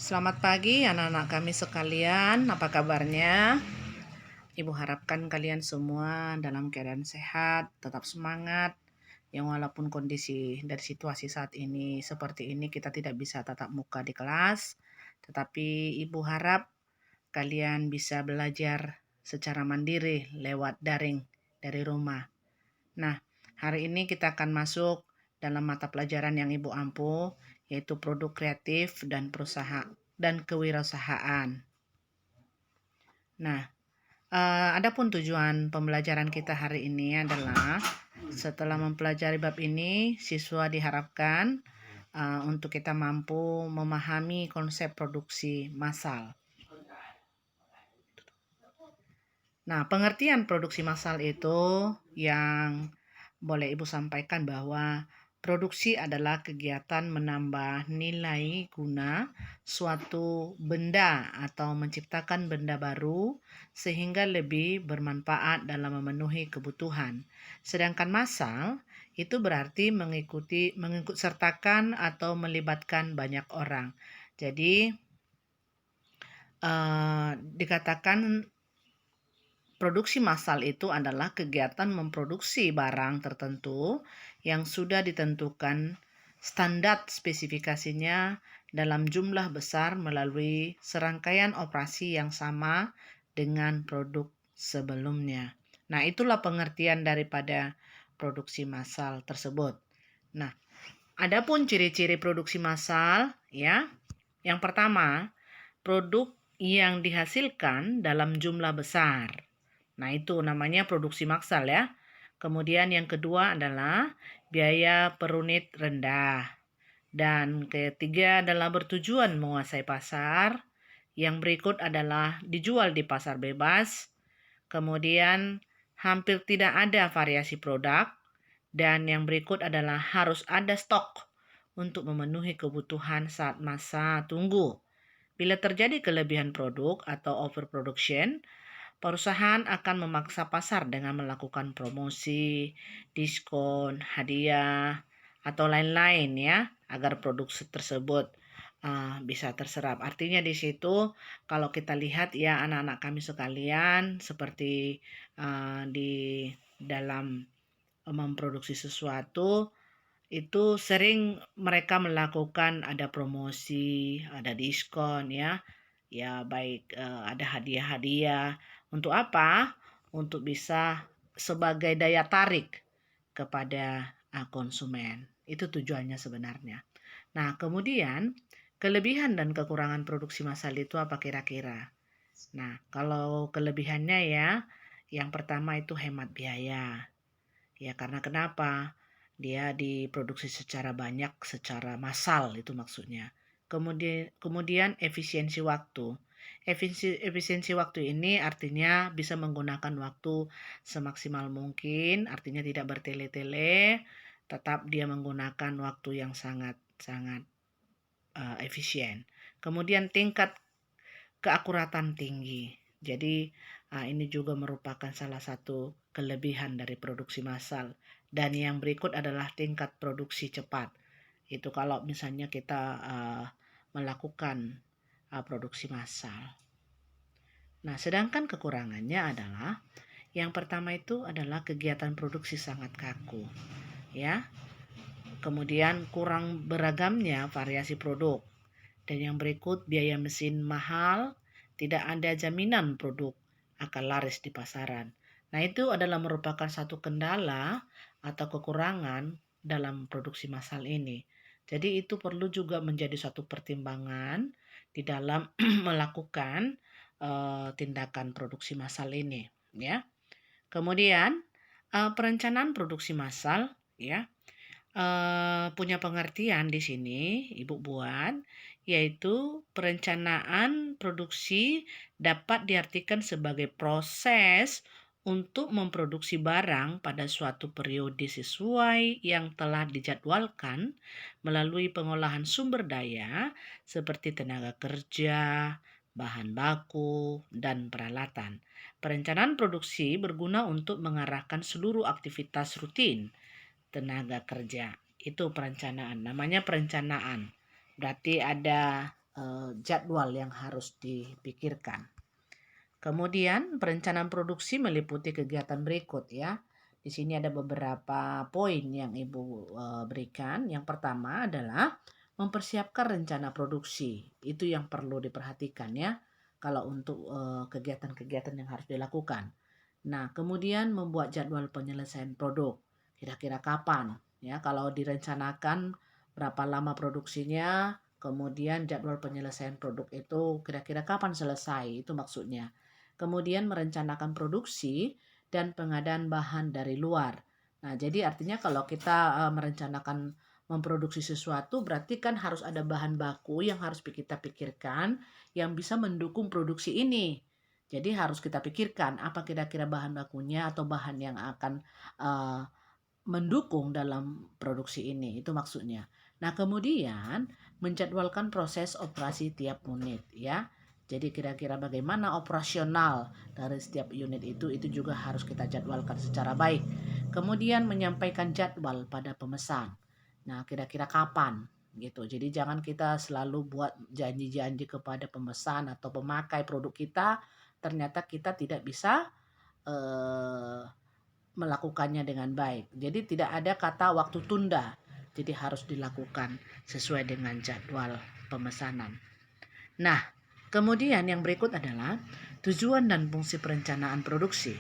Selamat pagi anak-anak kami sekalian, apa kabarnya? Ibu harapkan kalian semua dalam keadaan sehat, tetap semangat. Yang walaupun kondisi dari situasi saat ini seperti ini kita tidak bisa tatap muka di kelas, tetapi ibu harap kalian bisa belajar secara mandiri lewat daring dari rumah. Nah, hari ini kita akan masuk dalam mata pelajaran yang Ibu ampu, yaitu produk kreatif dan perusahaan dan kewirausahaan. Nah, adapun tujuan pembelajaran kita hari ini adalah setelah mempelajari bab ini, siswa diharapkan untuk kita mampu memahami konsep produksi massal. Nah, pengertian produksi massal itu yang boleh Ibu sampaikan bahwa produksi adalah kegiatan menambah nilai guna suatu benda atau menciptakan benda baru sehingga lebih bermanfaat dalam memenuhi kebutuhan. Sedangkan massal itu berarti mengikut sertakan atau melibatkan banyak orang. Jadi dikatakan produksi massal itu adalah kegiatan memproduksi barang tertentu yang sudah ditentukan standar spesifikasinya dalam jumlah besar melalui serangkaian operasi yang sama dengan produk sebelumnya. Nah, itulah pengertian daripada produksi massal tersebut. Nah, adapun ciri-ciri produksi massal, ya. Yang pertama, produk yang dihasilkan dalam jumlah besar. Nah, itu namanya produksi massal ya. Kemudian yang kedua adalah biaya per unit rendah. Dan ketiga adalah bertujuan menguasai pasar. Yang berikut adalah dijual di pasar bebas. Kemudian hampir tidak ada variasi produk. Dan yang berikut adalah harus ada stok untuk memenuhi kebutuhan saat masa tunggu. Bila terjadi kelebihan produk atau overproduction, perusahaan akan memaksa pasar dengan melakukan promosi, diskon, hadiah, atau lain-lain ya, agar produk tersebut bisa terserap. Artinya di situ kalau kita lihat ya anak-anak kami sekalian seperti di dalam memproduksi sesuatu itu sering mereka melakukan ada promosi, ada diskon ya. Ya baik ada hadiah-hadiah. Untuk apa? Untuk bisa sebagai daya tarik kepada konsumen. Itu tujuannya sebenarnya. Nah, kemudian kelebihan dan kekurangan produksi massal itu apa kira-kira? Nah, kalau kelebihannya ya, yang pertama itu hemat biaya. Ya, karena kenapa? Dia diproduksi secara banyak, secara massal itu maksudnya. Kemudian efisiensi waktu. Efisiensi waktu ini artinya bisa menggunakan waktu semaksimal mungkin, artinya tidak bertele-tele, tetap dia menggunakan waktu yang sangat efisien. Kemudian tingkat keakuratan tinggi. Jadi ini juga merupakan salah satu kelebihan dari produksi massal. Dan yang berikut adalah tingkat produksi cepat. Itu kalau misalnya kita melakukan produksi massal. Nah, sedangkan kekurangannya adalah yang pertama itu adalah kegiatan produksi sangat kaku, ya. Kemudian kurang beragamnya variasi produk. Dan yang berikut biaya mesin mahal, tidak ada jaminan produk akan laris di pasaran. Nah, itu adalah merupakan satu kendala atau kekurangan dalam produksi massal ini. Jadi itu perlu juga menjadi suatu pertimbangan di dalam melakukan tindakan produksi massal ini, ya. Kemudian perencanaan produksi massal, ya, punya pengertian di sini Ibu buat, yaitu perencanaan produksi dapat diartikan sebagai proses untuk memproduksi barang pada suatu periode sesuai yang telah dijadwalkan melalui pengolahan sumber daya seperti tenaga kerja, bahan baku, dan peralatan. Perencanaan produksi berguna untuk mengarahkan seluruh aktivitas rutin tenaga kerja. Itu perencanaan. Namanya perencanaan. Berarti ada jadwal yang harus dipikirkan. Kemudian perencanaan produksi meliputi kegiatan berikut ya. Di sini ada beberapa poin yang Ibu berikan. Yang pertama adalah mempersiapkan rencana produksi. Itu yang perlu diperhatikan ya kalau untuk kegiatan-kegiatan yang harus dilakukan. Nah, kemudian membuat jadwal penyelesaian produk. Kira-kira kapan ya kalau direncanakan berapa lama produksinya, kemudian jadwal penyelesaian produk itu kira-kira kapan selesai, itu maksudnya. Kemudian merencanakan produksi dan pengadaan bahan dari luar. Nah, jadi artinya kalau kita merencanakan memproduksi sesuatu berarti kan harus ada bahan baku yang harus kita pikirkan yang bisa mendukung produksi ini. Jadi harus kita pikirkan apa kira-kira bahan bakunya atau bahan yang akan uh, mendukung dalam produksi ini. Itu maksudnya. Nah, kemudian menjadwalkan proses operasi tiap unit ya. Jadi kira-kira bagaimana operasional dari setiap unit itu juga harus kita jadwalkan secara baik. Kemudian menyampaikan jadwal pada pemesan. Nah, kira-kira kapan gitu. Jadi jangan kita selalu buat janji-janji kepada pemesan atau pemakai produk kita, ternyata kita tidak bisa melakukannya dengan baik. Jadi tidak ada kata waktu tunda. Jadi harus dilakukan sesuai dengan jadwal pemesanan. Nah, kemudian yang berikut adalah tujuan dan fungsi perencanaan produksi.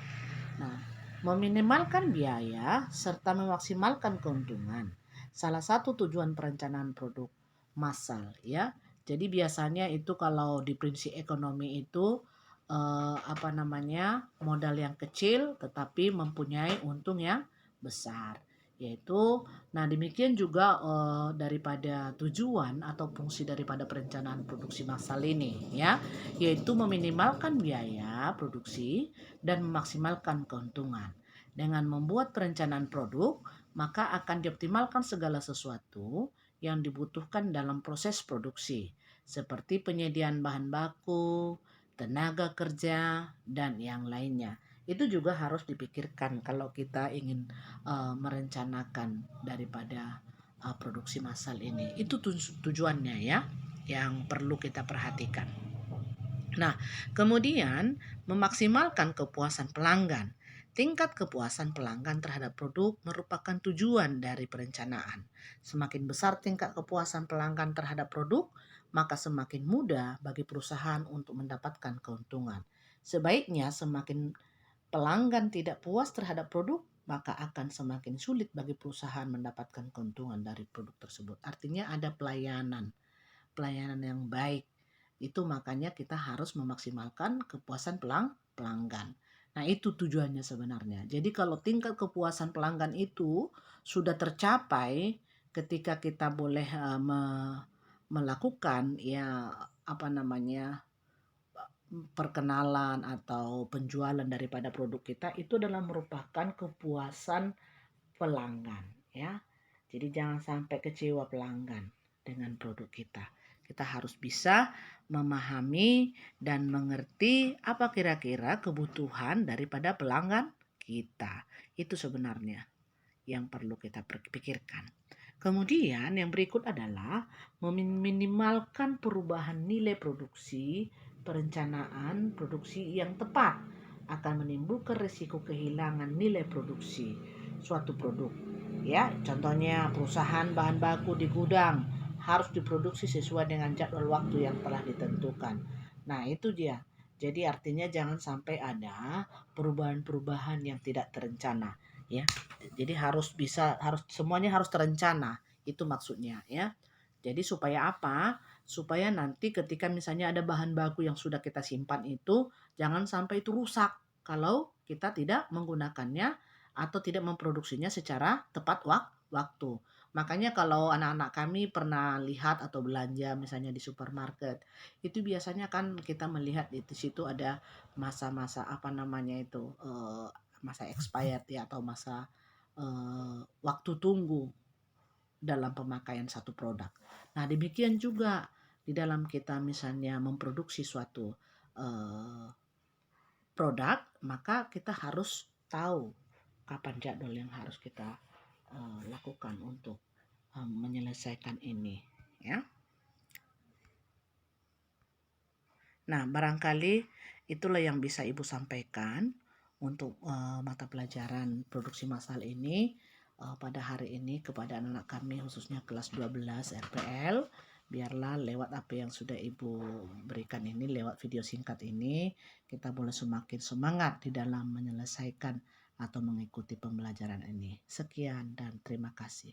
Nah, meminimalkan biaya serta memaksimalkan keuntungan. Salah satu tujuan perencanaan produk massal ya. Jadi biasanya itu kalau di prinsip ekonomi itu modal yang kecil tetapi mempunyai untung yang besar, yaitu demikian juga daripada tujuan atau fungsi daripada perencanaan produksi massal ini ya, yaitu meminimalkan biaya produksi dan memaksimalkan keuntungan. Dengan membuat perencanaan produk, maka akan dioptimalkan segala sesuatu yang dibutuhkan dalam proses produksi, seperti penyediaan bahan baku, tenaga kerja, dan yang lainnya. Itu juga harus dipikirkan kalau kita ingin merencanakan daripada produksi massal ini. Itu tujuannya ya, yang perlu kita perhatikan. Nah, kemudian memaksimalkan kepuasan pelanggan. Tingkat kepuasan pelanggan terhadap produk merupakan tujuan dari perencanaan. Semakin besar tingkat kepuasan pelanggan terhadap produk, maka semakin mudah bagi perusahaan untuk mendapatkan keuntungan. Sebaiknya semakin pelanggan tidak puas terhadap produk, maka akan semakin sulit bagi perusahaan mendapatkan keuntungan dari produk tersebut. Artinya ada pelayanan yang baik. Itu makanya kita harus memaksimalkan kepuasan pelanggan. Nah, itu tujuannya sebenarnya. Jadi kalau tingkat kepuasan pelanggan itu sudah tercapai ketika kita boleh melakukan perkenalan atau penjualan daripada produk kita, itu adalah merupakan kepuasan pelanggan ya. Jadi jangan sampai kecewa pelanggan dengan produk kita. Kita harus bisa memahami dan mengerti apa kira-kira kebutuhan daripada pelanggan kita. Itu sebenarnya yang perlu kita pikirkan. Kemudian yang berikut adalah meminimalkan perubahan nilai produksi. Perencanaan produksi yang tepat akan menimbulkan risiko kehilangan nilai produksi suatu produk. Ya, contohnya perusahaan bahan baku di gudang harus diproduksi sesuai dengan jadwal waktu yang telah ditentukan. Nah, itu dia. Jadi artinya jangan sampai ada perubahan-perubahan yang tidak terencana, ya. Jadi semuanya harus terencana. Itu maksudnya, ya. Jadi supaya apa? Supaya nanti ketika misalnya ada bahan baku yang sudah kita simpan itu jangan sampai itu rusak kalau kita tidak menggunakannya atau tidak memproduksinya secara tepat waktu. Makanya kalau anak-anak kami pernah lihat atau belanja misalnya di supermarket, itu biasanya kan kita melihat di situ ada masa-masa masa expired ya, atau masa waktu tunggu dalam pemakaian satu produk. Nah, demikian juga di dalam kita misalnya memproduksi suatu produk, maka kita harus tahu kapan jadwal yang harus kita lakukan untuk menyelesaikan ini, ya. Nah, barangkali itulah yang bisa Ibu sampaikan untuk mata pelajaran produksi massal ini pada hari ini kepada anak-anak kami khususnya kelas 12 RPL. Biarlah lewat apa yang sudah Ibu berikan ini, lewat video singkat ini, kita boleh semakin semangat di dalam menyelesaikan atau mengikuti pembelajaran ini. Sekian dan terima kasih.